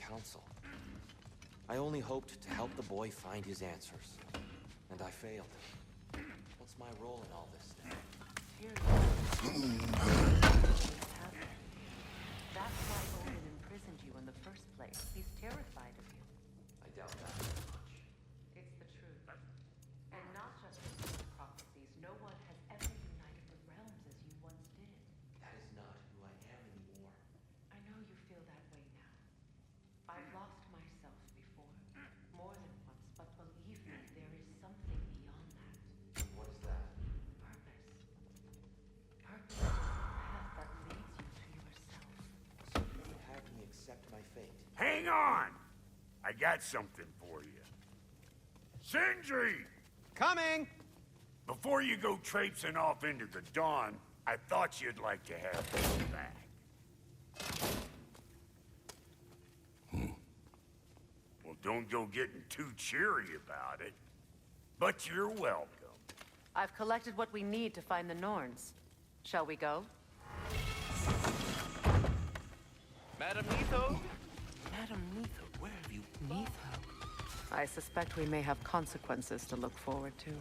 council. I only hoped to help the boy find his answers. And I failed. What's my role in all this now? That's why Odin imprisoned you in the first place. He's terrified of you. I doubt that very much. It's the truth. And not just the prophecies. No one has ever united the realms as you once did. That is not who I am anymore. I know you feel that way now. I've lost myself before. More than once, but believe me, there is something beyond that. And what is that? Purpose. Purpose is the path that leads you to yourself. So you would have me accept my fate. Hang on! I got something for you. Sindri! Coming! Before you go traipsing off into the dawn, I thought you'd like to have this back. Well, don't go getting too cheery about it. But you're welcome. I've collected what we need to find the Norns. Shall we go? Madam Neathog? Madam Neathog, where have you... Neathog? I suspect we may have consequences to look forward to.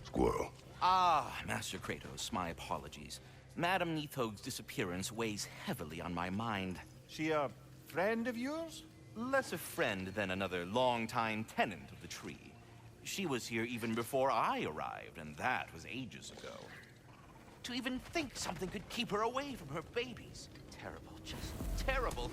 Squirrel. Ah, Master Kratos, my apologies. Madam Neathog's disappearance weighs heavily on my mind. She a friend of yours? Less a friend than another longtime tenant of the tree. She was here even before I arrived, and that was ages ago. To even think something could keep her away from her babies. Terrible, just terrible.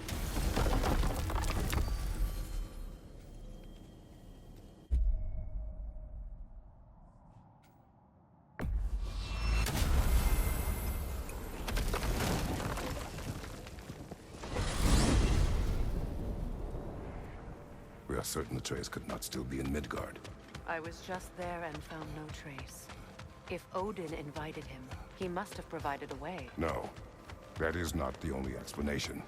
We are certain Atreus could not still be in Midgard. I was just there and found no trace. If Odin invited him, he must have provided a way. No, that is not the only explanation.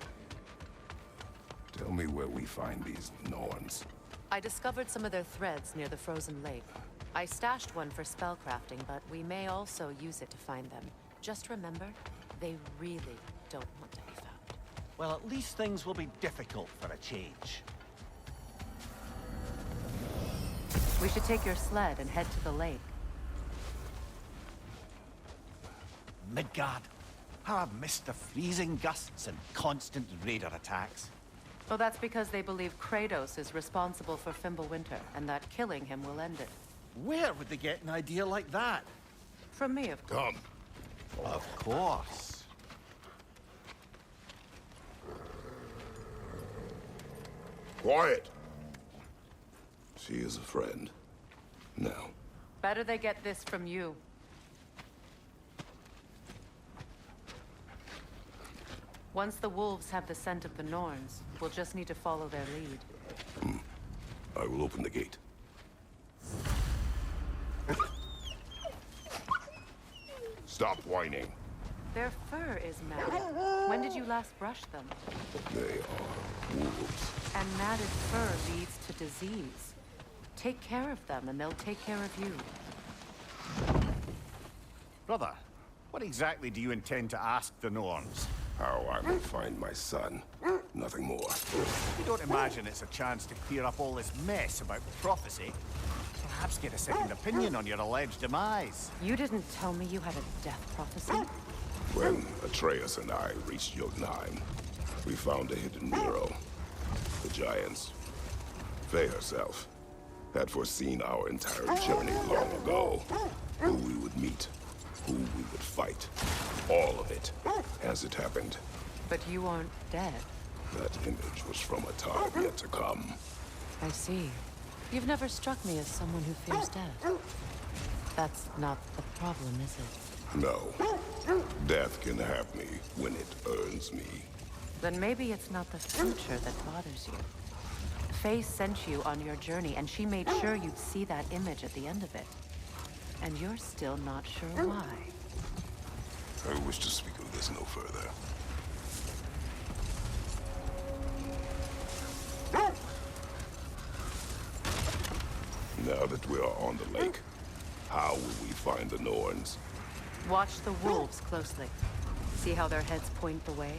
Tell me where we find these Norns. I discovered some of their threads near the frozen lake. I stashed one for spellcrafting, but we may also use it to find them. Just remember, they really don't want to be found. Well, at least things will be difficult for a change. We should take your sled and head to the lake. Midgard. How I've missed the freezing gusts and constant raider attacks. Well, that's because they believe Kratos is responsible for Fimbulwinter, and that killing him will end it. Where would they get an idea like that? From me, of course. Come. Of course. Quiet! She is a friend. Now. Better they get this from you. Once the wolves have the scent of the Norns, we'll just need to follow their lead. I will open the gate. Stop whining. Their fur is matted. When did you last brush them? They are wolves. And matted fur leads to disease. Take care of them, and they'll take care of you. Brother, what exactly do you intend to ask the Norns? How I will find my son. Nothing more. You don't imagine it's a chance to clear up all this mess about prophecy? Perhaps get a second opinion on your alleged demise. You didn't tell me you had a death prophecy? When Atreus and I reached Jotunheim, we found a hidden mural. The giants, Faye herself, had foreseen our entire journey long ago. Who we would meet, who we would fight. All of it, as it happened. But you aren't dead. That image was from a time yet to come. I see. You've never struck me as someone who fears death. That's not the problem, is it? No. Death can have me when it earns me. Then maybe it's not the future that bothers you. Faye sent you on your journey, and she made sure you'd see that image at the end of it. And you're still not sure why. I wish to speak of this no further. Now that we are on the lake, how will we find the Norns? Watch the wolves closely. See how their heads point the way?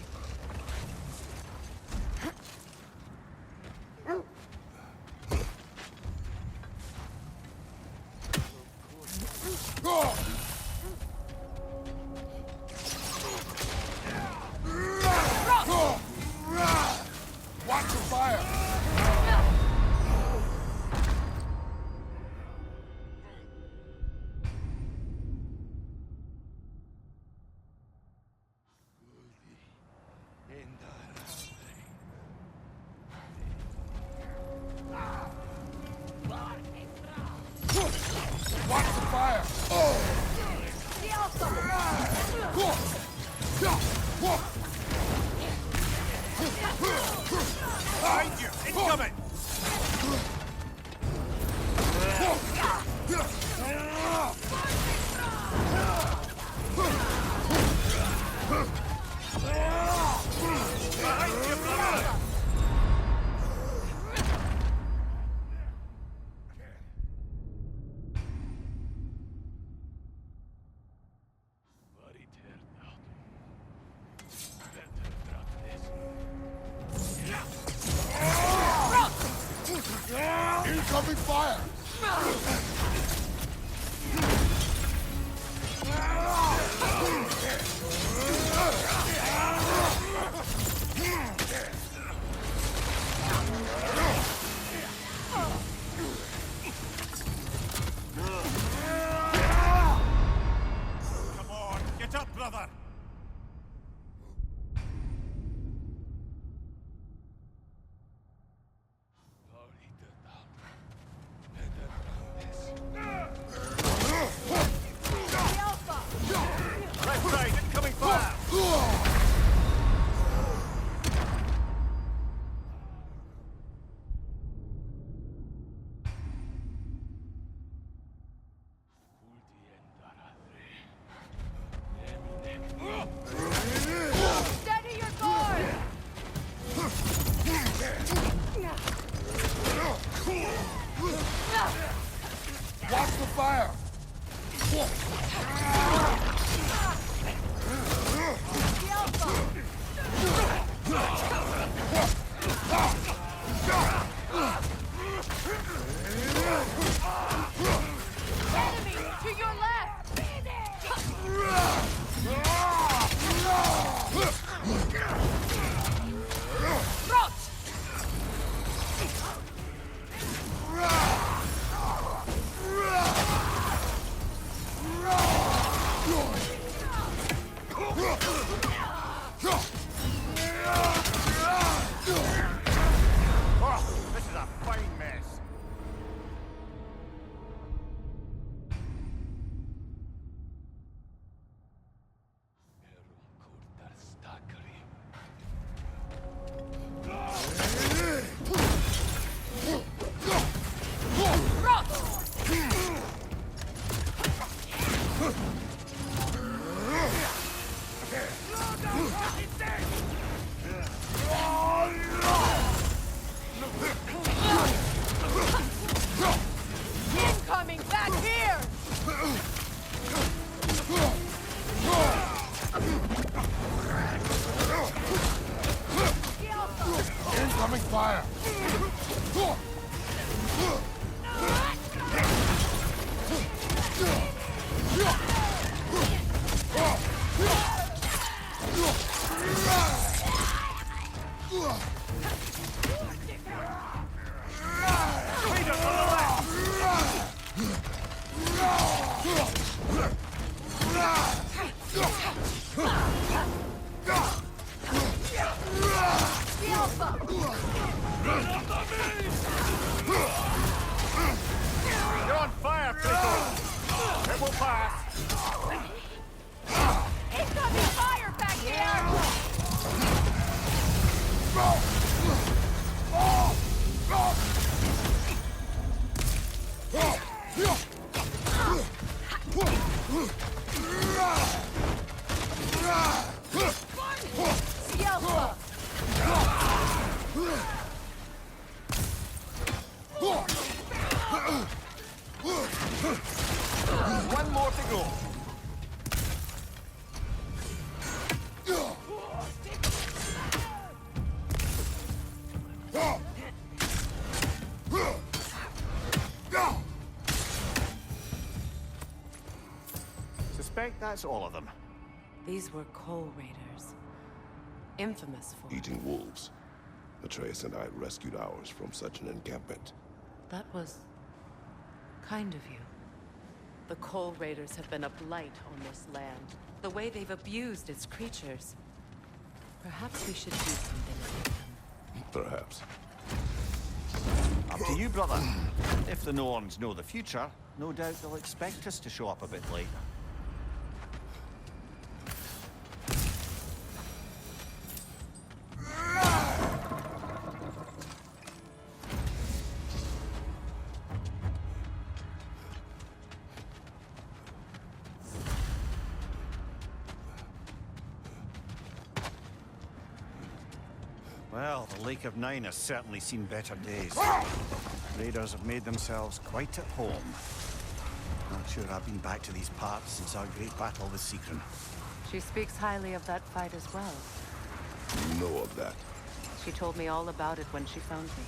incoming! Behind you, brother! Incoming fire! Come on, get up, brother! Left side, incoming fire! Steady your guard! Watch the fire! Enemy to your left! Oh, this is a fine mess. Incoming back here! Incoming fire! Leader to the left! You're on fire, Clico! It will pass! Incoming fire back here! Scalpa! One more to go. Suspect that's all of them. These were Coal Raiders. Infamous for... Eating wolves. Atreus and I rescued ours from such an encampment. That was... kind of you. The Coal Raiders have been a blight on this land. The way they've abused its creatures. Perhaps we should do something with them. Perhaps. Up to you, brother. If the Norns know the future, no doubt they'll expect us to show up a bit late. Well, the Lake of Nine has certainly seen better days. Raiders have made themselves quite at home. Not sure I've been back to these parts since our great battle with Seekron. She speaks highly of that fight as well. You know of that? She told me all about it when she found me.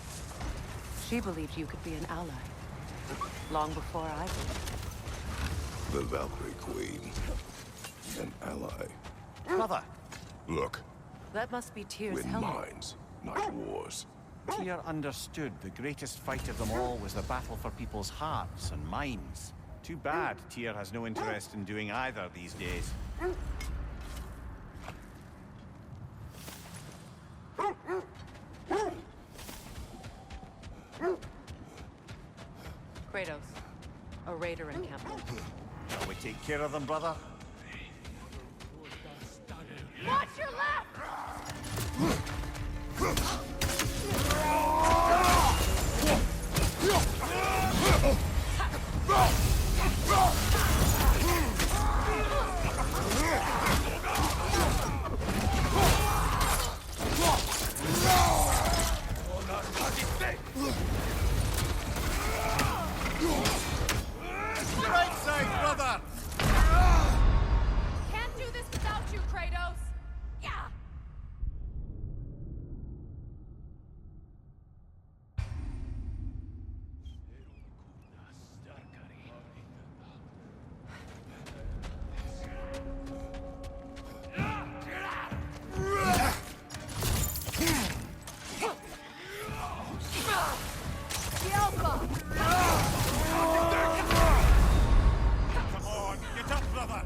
She believed you could be an ally. Long before I did. The Valkyrie Queen. An ally. Brother, Look, That must be Tyr's win helmet. minds, not wars. Tyr understood the greatest fight of them all was the battle for people's hearts and minds. Too bad Tyr has no interest in doing either these days. Kratos, a raider encampment. Shall we take care of them, brother? Watch your left! Right side, brother! Can't do this without you, Kratos! Yeah! Come on, get up, brother!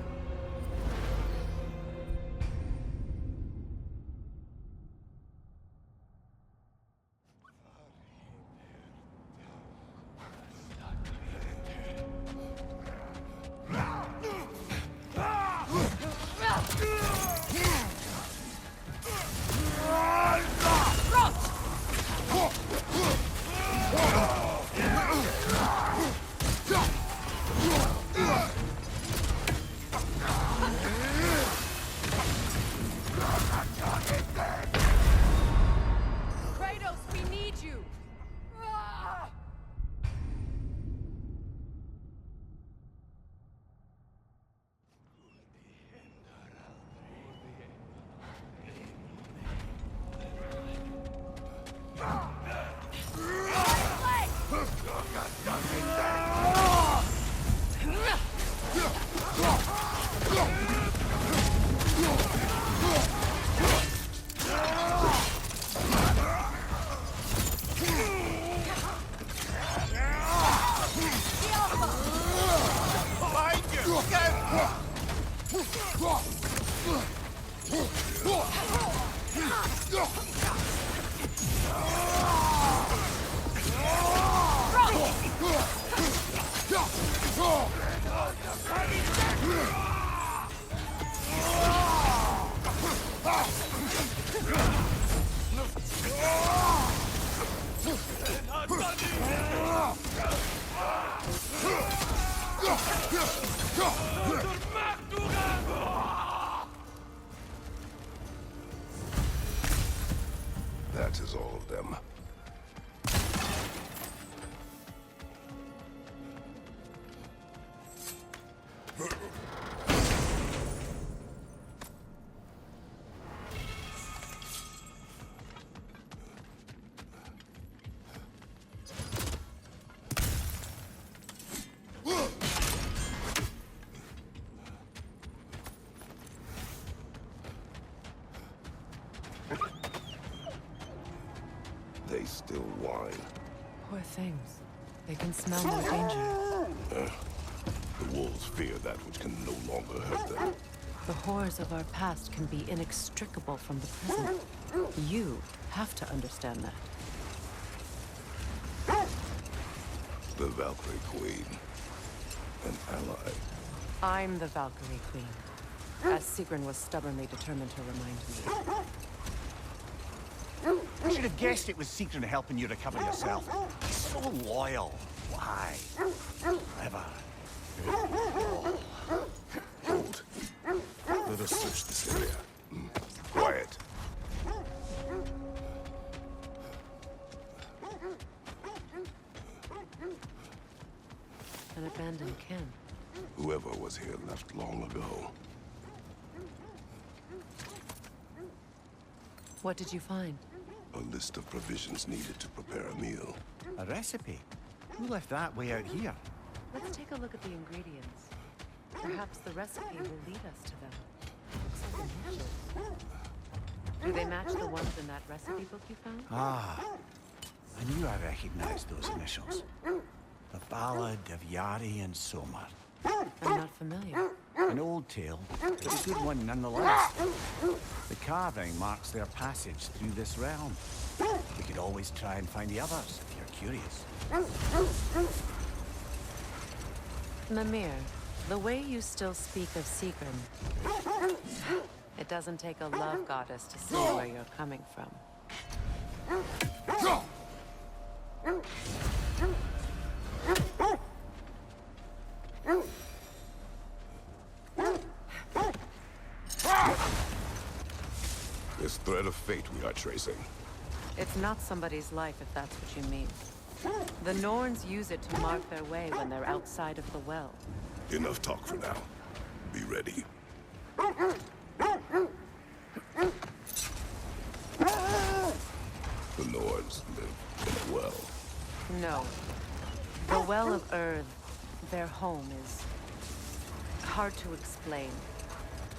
Kratos, we need you! Behind you! Look out! That is all of them. They still whine. Poor things. They can smell no danger. The wolves fear that which can no longer hurt them. The horrors of our past can be inextricable from the present. You have to understand that. The Valkyrie Queen. An ally. I'm the Valkyrie Queen, as Seekron was stubbornly determined to remind me. I should have guessed it was Seekron helping you recover yourself. He's so loyal. Why? Clever. Hold. Let us search this area. Quiet. an abandoned camp. Whoever was here left long ago. What did you find? A list of provisions needed to prepare a meal. A recipe? Who left that way out here? Let's take a look at the ingredients. Perhaps the recipe will lead us to them. Looks like initials. Do they match the ones in that recipe book you found? Ah, I knew I recognized those initials. The Ballad of Yari and Somar. I'm not familiar. An old tale, but a good one nonetheless. The carving marks their passage through this realm. We could always try and find the others, if you're curious. Mimir, the way you still speak of Seegrim, it doesn't take a love goddess to see where you're coming from. This thread of fate we are tracing. It's not somebody's life, if that's what you mean. The Norns use it to mark their way when they're outside of the well. Enough talk for now. Be ready. The Nords live in a well. No. The Well of Earth, their home, is hard to explain.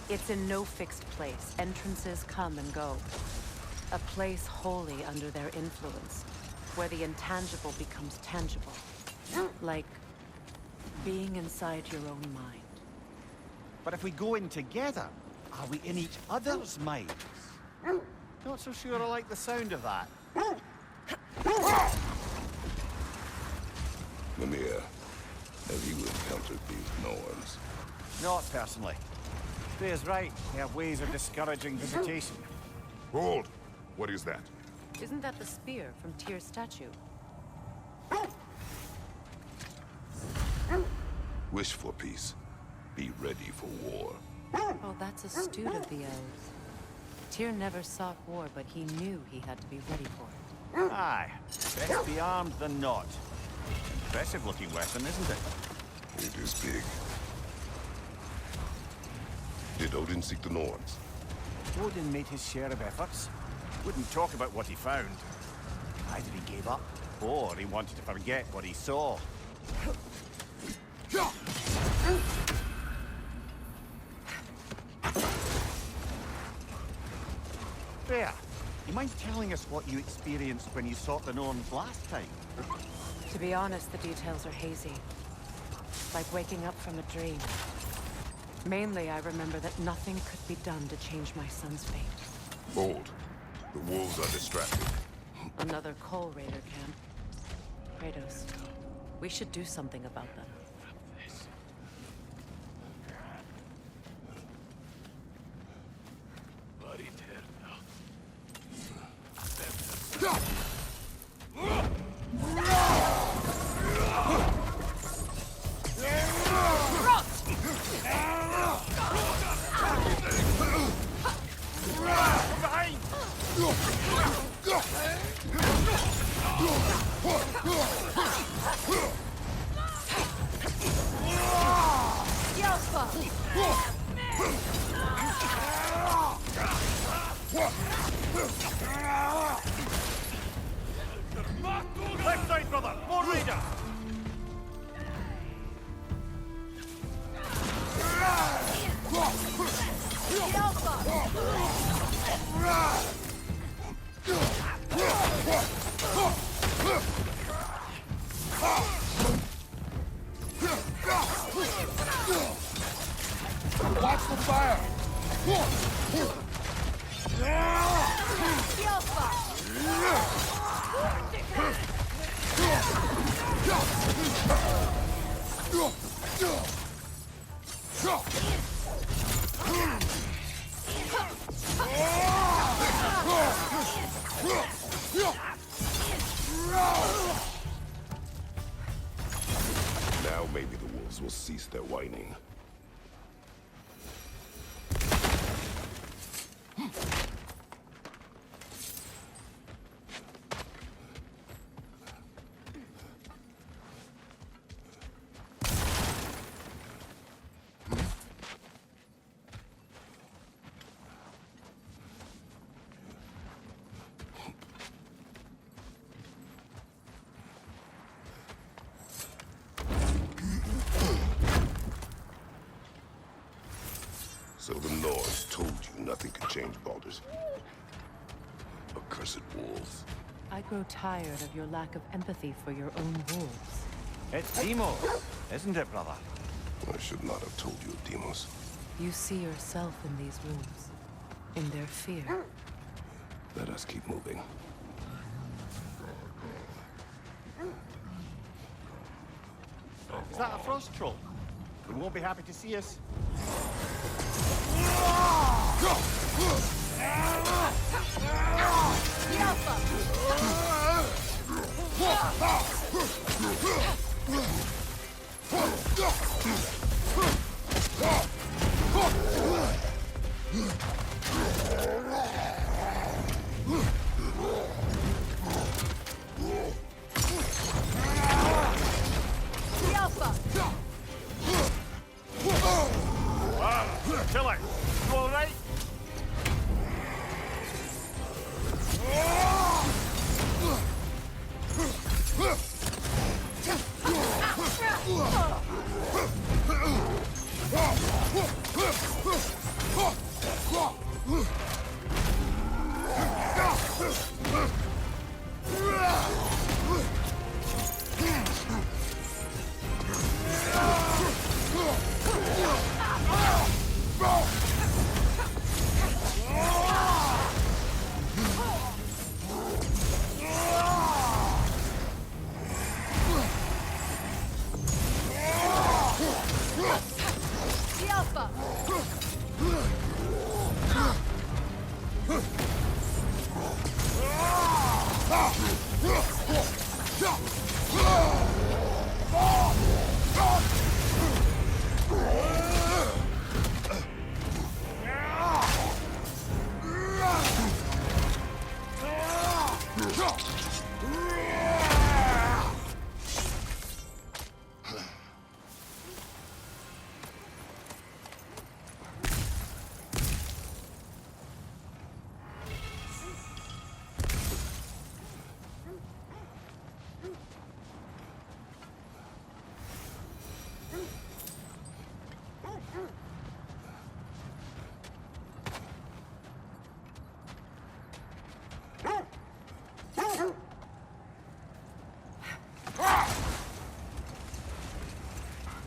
It's in no fixed place. Entrances come and go. A place wholly under their influence, where the intangible becomes tangible. Like being inside your own mind. But if we go in together, are we in each other's minds? Not so sure I like the sound of that. Mimir, have you encountered these Norns? Not personally. Freya's right. They have ways of discouraging visitation. Hold! What is that? Isn't that the spear from Tyr's statue? Wish for peace. Be ready for war. Oh, that's astute of the elves. Tyr never sought war, but he knew he had to be ready for it. Aye. Best be armed than not. Impressive-looking weapon, isn't it? It is big. Did Odin seek the Norns? Odin made his share of efforts. Wouldn't talk about what he found. Either he gave up, or he wanted to forget what he saw. Freya, you mind telling us what you experienced when you sought the Norns last time? To be honest, the details are hazy. Like waking up from a dream. Mainly, I remember that nothing could be done to change my son's fate. Hold. The wolves are distracted. Another Coal Raider camp. Kratos, we should do something about them. Left side, brother! More raiders! Watch the fire! Now maybe the wolves will cease their whining. So the Norns told you nothing could change Baldur's. Accursed wolves. I grow tired of your lack of empathy for your own wolves. It's Demos, isn't it, brother? I should not have told you of Demos. You see yourself in these wolves, in their fear. Let us keep moving. Is that a frost troll? They won't be happy to see us. Killer, you all right?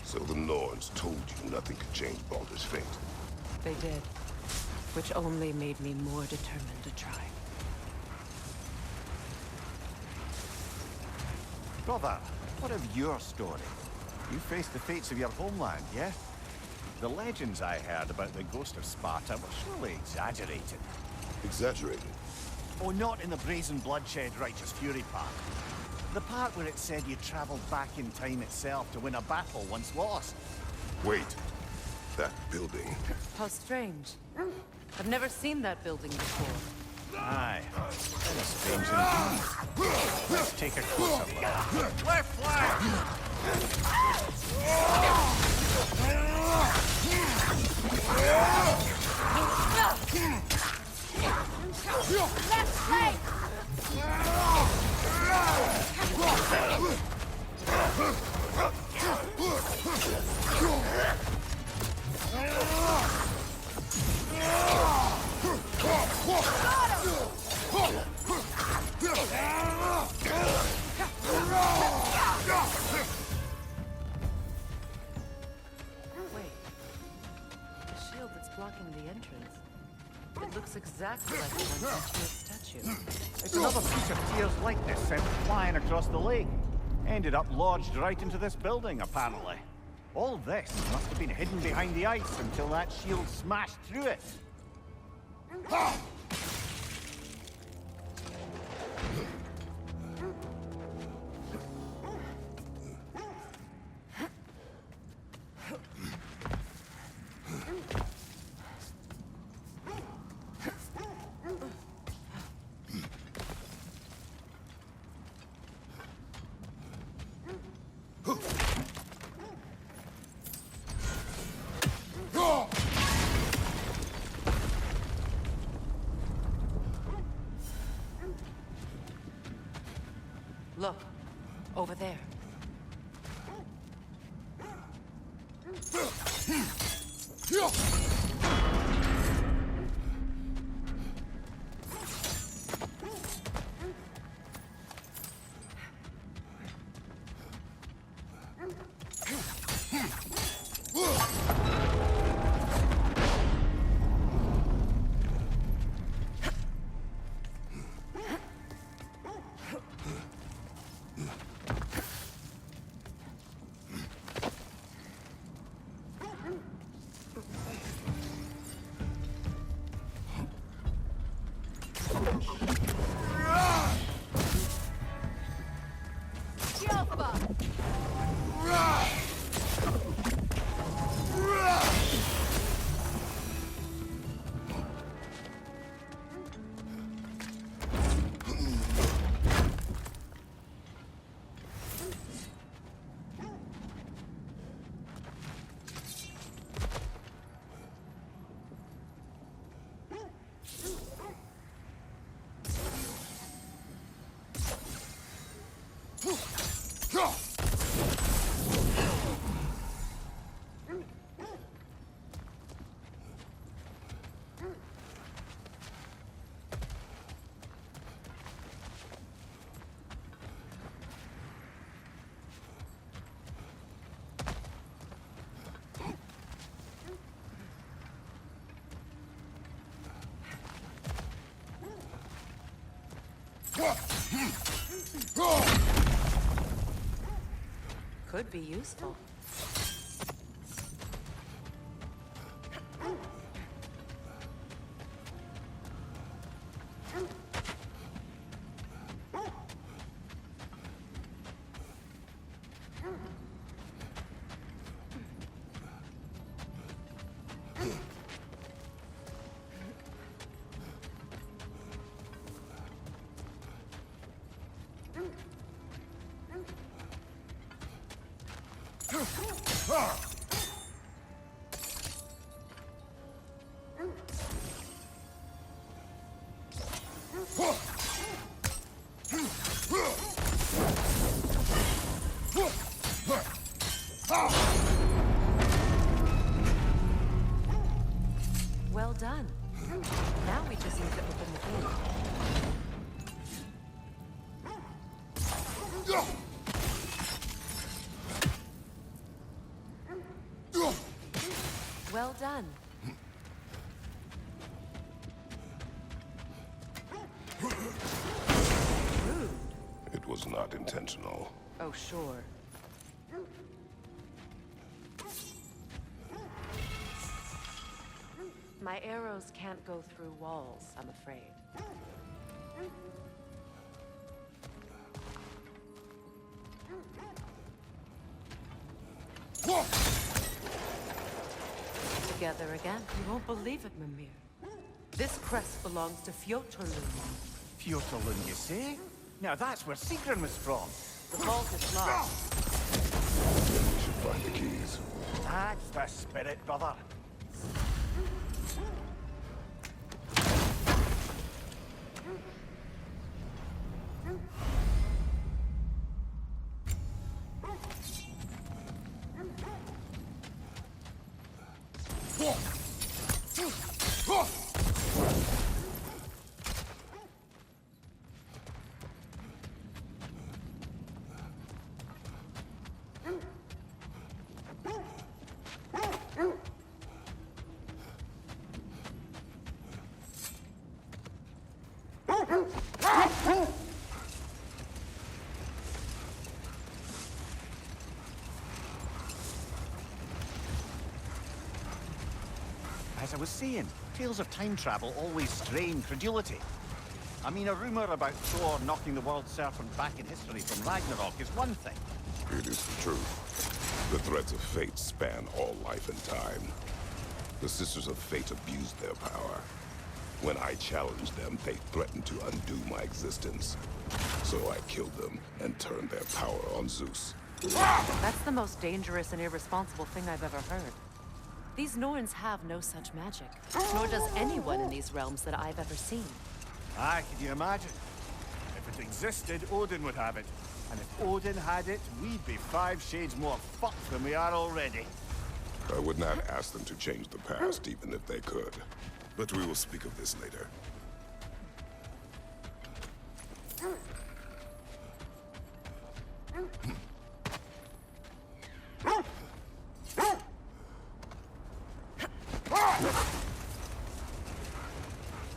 So the Norns told you nothing could change Baldur's fate. They did, which only made me more determined to try. Brother, what of your story? You faced the fates of your homeland, yeah? The legends I heard about the ghost of Sparta were surely exaggerated. Exaggerated? Oh, not in the brazen bloodshed righteous fury part. The part where it said you traveled back in time itself to win a battle once lost. Wait. That building. How strange. I've never seen that building before. Aye. That is strange indeed. Let's take a closer look. Left flank! Left flank! Wait. The shield that's blocking the entrance. It looks exactly like the one sent to a statue. It's another piece of Tyr's likeness sent flying across the lake. Ended up lodged right into this building, apparently. All this must have been hidden behind the ice until that shield smashed through it. Look, over there. Could be useful. Well done. Now we just need to open the gate. Well done. Rude. It was not intentional. Oh, sure. My arrows can't go through walls, I'm afraid. Together again. You won't believe it, Mimir. This crest belongs to Fjotorlund. Fjotorlund, you say? Now that's where Sigrun was from. The vault is locked. Then we should find the keys. That's the spirit, brother. As I was saying, tales of time travel always strain credulity. I mean, a rumor about Thor knocking the world serpent back in history from Ragnarok is one thing. It is the truth. The threads of fate span all life and time. The Sisters of Fate abused their power. When I challenged them, they threatened to undo my existence. So I killed them and turned their power on Zeus. That's the most dangerous and irresponsible thing I've ever heard. These Norns have no such magic, nor does anyone in these realms that I've ever seen. Aye, can you imagine? If it existed, Odin would have it. And if Odin had it, we'd be 5 shades more fucked than we are already. I would not ask them to change the past, even if they could. But we will speak of this later.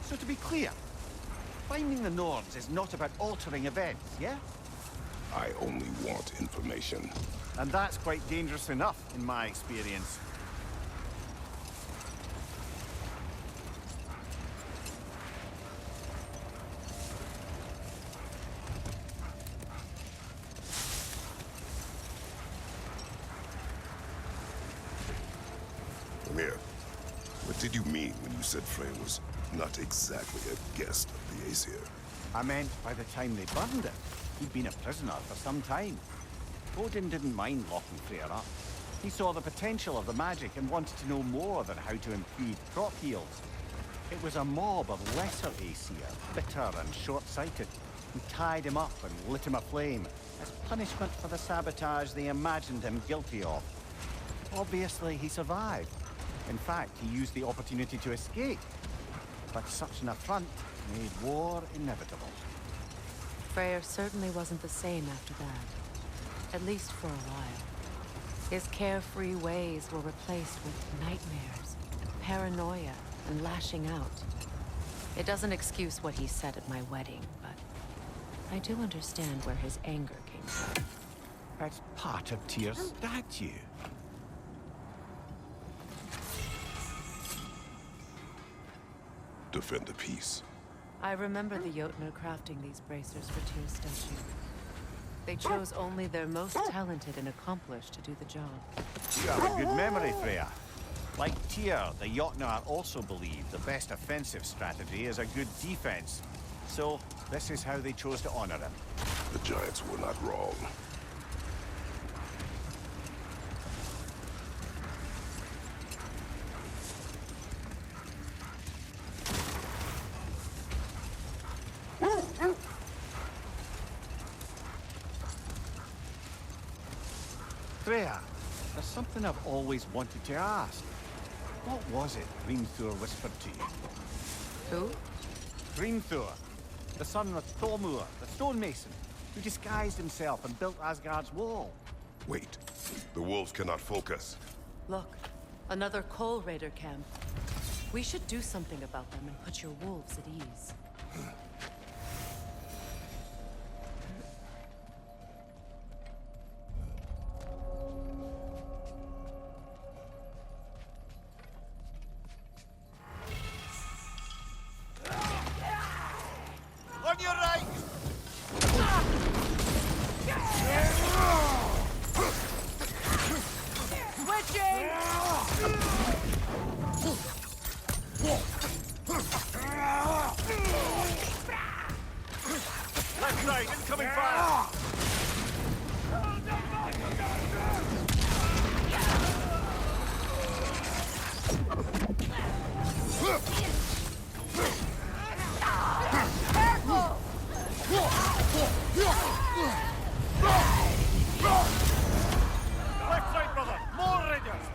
So to be clear, finding the Nords is not about altering events, yeah? I only want information. And that's quite dangerous enough, in my experience. Mimir, what did you mean when you said Freya was not exactly a guest of the Aesir? I meant by the time they burned it, he'd been a prisoner for some time. Odin didn't mind locking Freya up. He saw the potential of the magic and wanted to know more than how to impede crop yields. It was a mob of lesser Aesir, bitter and short-sighted, who tied him up and lit him aflame, as punishment for the sabotage they imagined him guilty of. Obviously, he survived. In fact, he used the opportunity to escape. But such an affront made war inevitable. Freyr certainly wasn't the same after that. At least for a while. His carefree ways were replaced with nightmares, paranoia, and lashing out. It doesn't excuse what he said at my wedding, but I do understand where his anger came from. That's part of Tyr's statue. Defend the peace. I remember the Jotnar crafting these bracers for Tyr's statue. They chose only their most talented and accomplished to do the job. You have a good memory, Freya. Like Tyr, the Jotnar also believed the best offensive strategy is a good defense. So, this is how they chose to honor him. The Giants were not wrong. Freya, there's something I've always wanted to ask. What was it Grímthur whispered to you? Who? Grímthur, the son of Thormur, the stonemason, who disguised himself and built Asgard's wall. Wait. The wolves cannot focus. Look, another Coal Raider camp. We should do something about them and put your wolves at ease. On your right! Switching! Left side, incoming fire! Left side, brother! More raiders!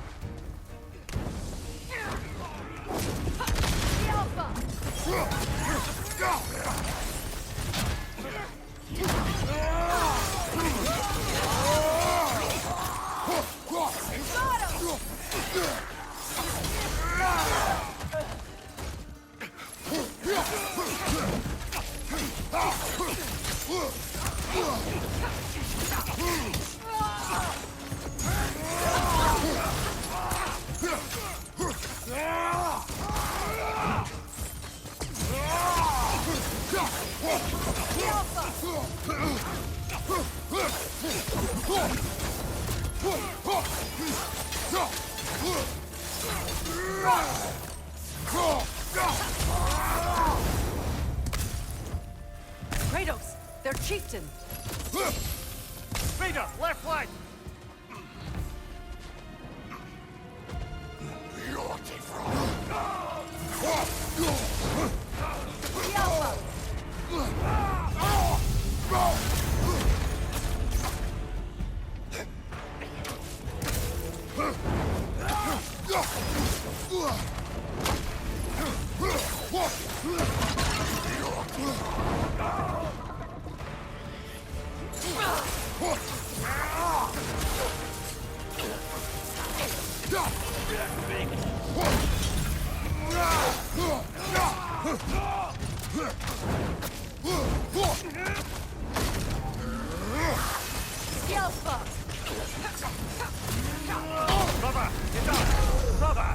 Kratos! Their chieftain! Raider, left flank! Brother, get up! Brother!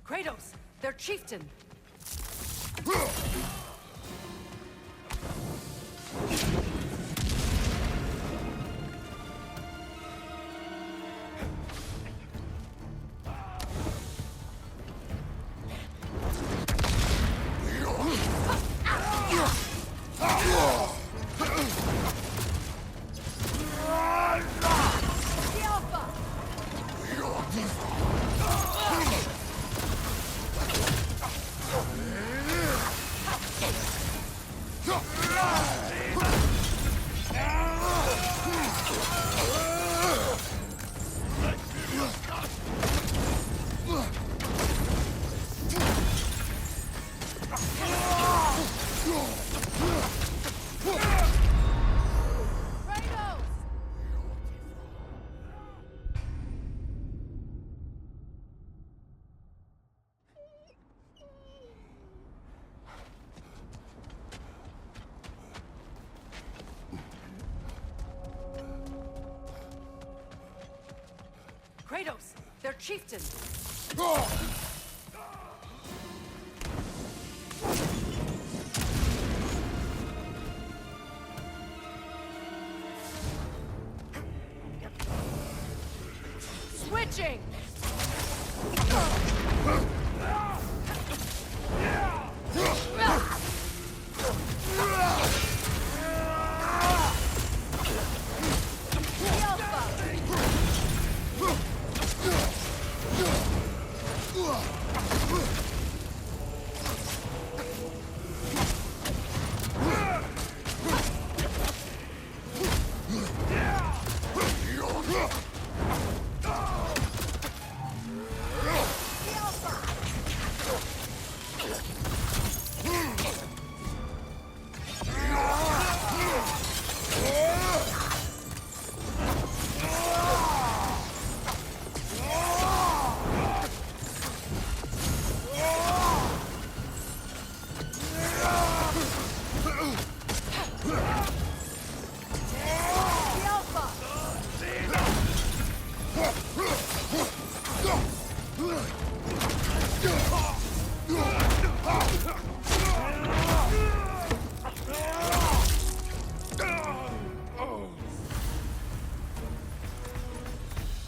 Kratos! Their chieftain! Kratos! Their chieftain! Switching!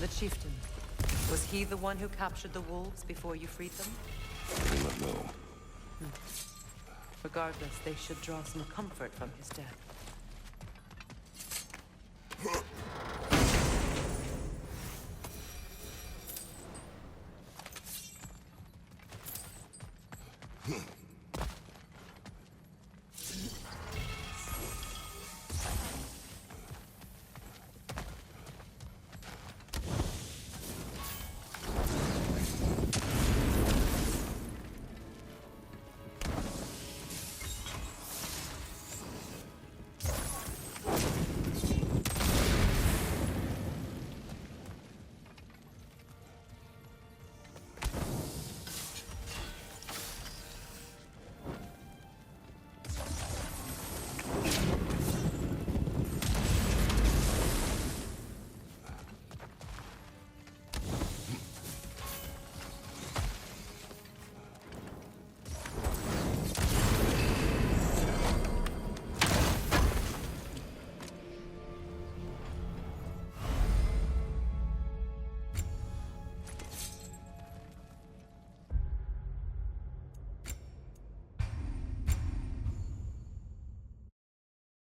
The chieftain. Was he the one who captured the wolves before you freed them? I do not know. Regardless, they should draw some comfort from his death.